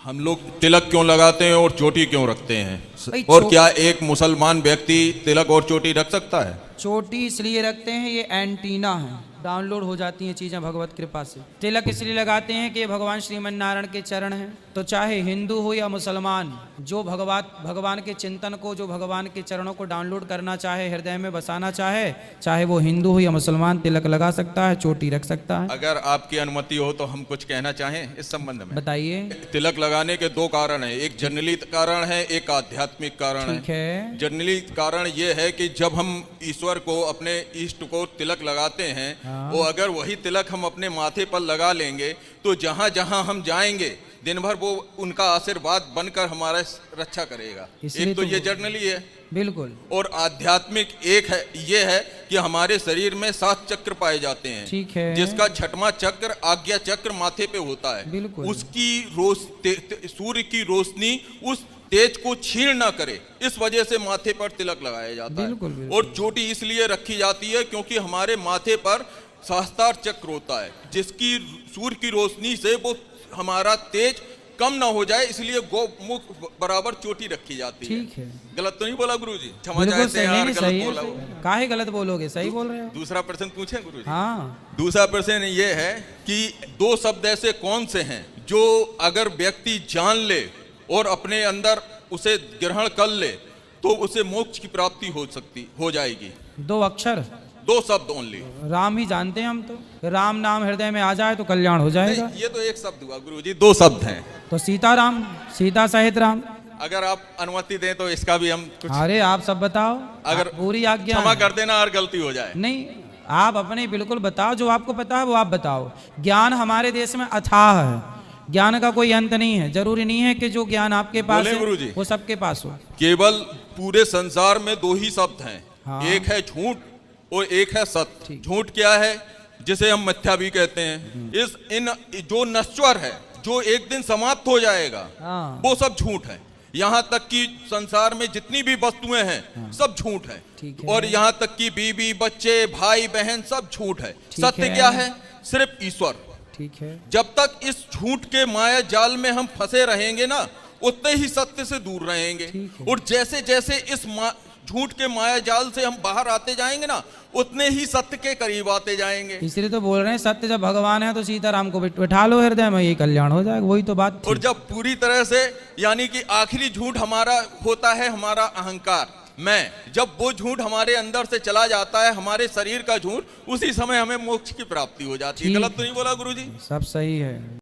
हम लोग तिलक क्यों लगाते हैं और चोटी क्यों रखते हैं? भाई और क्या एक मुसलमान व्यक्ति तिलक और चोटी रख सकता है? चोटी इसलिए रखते हैं, ये एंटीना है, डाउनलोड हो जाती हैं चीज़ें भगवत कृपा से। तिलक इसलिए लगाते हैं कि भगवान श्रीमन नारायण के चरण हैं, तो चाहे हिंदू हो या मुसलमान, जो भगवान के चिंतन को, जो भगवान के चरणों को डाउनलोड करना चाहे, हृदय में बसाना चाहे, चाहे वो हिंदू हो या मुसलमान, तिलक लगा सकता है, चोटी रख सकता है। अगर आपकी अनुमति हो तो हम कुछ कहना चाहें इस संबंध में। बताइए। तिलक लगाने के दो कारण हैं, एक जनरली कारण है, एक आध्यात्मिक कारण ठीक है। जनरली कारण ये है कि जब हम ईश्वर को, अपने इष्ट को तिलक लगाते हैं, वो अगर वही तिलक हम अपने माथे पर लगा लेंगे तो जहाँ जहाँ हम जाएंगे दिन भर वो उनका आशीर्वाद बनकर हमारा रक्षा करेगा। एक तो ये जर्नली है, बिल्कुल। और आध्यात्मिक एक है, ये है कि हमारे शरीर में 7 चक्र पाए जाते हैं। ठीक है। जिसका 6वां चक्र आज्ञा चक्र माथे पे होता है। बिल्कुल। उसकी सूर्य की रोशनी उस तेज को छीन ना करे, इस वजह से माथे पर तिलक लगाया जाता बिल्कुल, है। बिल्कुल। और चोटी इसलिए रखी जाती है क्योंकि हमारे माथे पर सहस्त्रार चक्र होता है, जिसकी सूर्य की रोशनी से वो हमारा तेज कम ना हो जाए, इसलिए गोमुख बराबर चोटी रखी जाती है। ठीक है। गलत तो नहीं बोला गुरुजी? क्षमा बिल्कुल चाहते सही, हैं यार, नहीं, गलत सही है, बोला सही वो। है। काहे गलत बोलोगे, सही बोल रहे हो। दूसरा प्रश्न पूछें गुरुजी? हाँ। दूसरा प्रश्न ये है कि 2 शब्द ऐसे कौन से हैं जो अगर व्यक्ति जान ले और अपने अंदर उसे ग्रहण कर ले तो उसे मोक्ष की प्राप्ति हो जाएगी? 2 अक्षर, 2 शब्द ओनली। राम ही जानते हैं हम तो। राम नाम हृदय में आ जाए तो कल्याण हो जाएगा। ये तो एक शब्द हुआ गुरुजी, 2 शब्द हैं। तो सीताराम, सीता सहित राम। अगर आप अनुमति दें तो इसका भी हम कुछ। अरे आप सब बताओ, अगर पूरी आज्ञा क्षमा है। कर देना और गलती हो जाए। नहीं, आप अपने बिल्कुल बताओ, जो आपको पता है वो आप बताओ। ज्ञान हमारे देश में अथाह है, ज्ञान का कोई अंत नहीं है। जरूरी नहीं है कि जो ज्ञान आपके पास है गुरुजी, वो सबके पास हो। केवल पूरे संसार में 2 ही शब्द हैं। हाँ। एक है झूठ और एक है सत्य। झूठ क्या है? जिसे हम मिथ्या भी कहते हैं। जो नश्वर है, जो एक दिन समाप्त हो जाएगा, हाँ। वो सब झूठ है। यहाँ तक कि संसार में जितनी भी वस्तुएं हैं, हाँ। सब झूठ है। ठीक है। और यहाँ तक कि बीवी बच्चे भाई बहन सब झूठ है। ठीक सत्य है। क्या है? सिर्फ ईश्वर। ठीक है। जब तक इस झूठ के माया जाल में हम फंसे रहेंगे ना, उतने ही सत्य से दूर रहेंगे। ठीक है। और जैसे जैसे इस झूठ के माया जाल से हम बाहर आते जाएंगे ना, उतने ही सत्य के करीब आते जाएंगे। इसलिए तो बोल रहे हैं, सत्य जब भगवान है तो सीताराम को बिठा लो हृदय में, ये कल्याण हो जाएगा। वही तो बात थी। और जब पूरी तरह से, यानी कि आखिरी झूठ हमारा होता है हमारा अहंकार, मैं, जब वो झूठ हमारे अंदर से चला जाता है, हमारे शरीर का झूठ, उसी समय हमें मोक्ष की प्राप्ति हो जाती है। गलत तो नहीं बोला गुरुजी? सब सही है।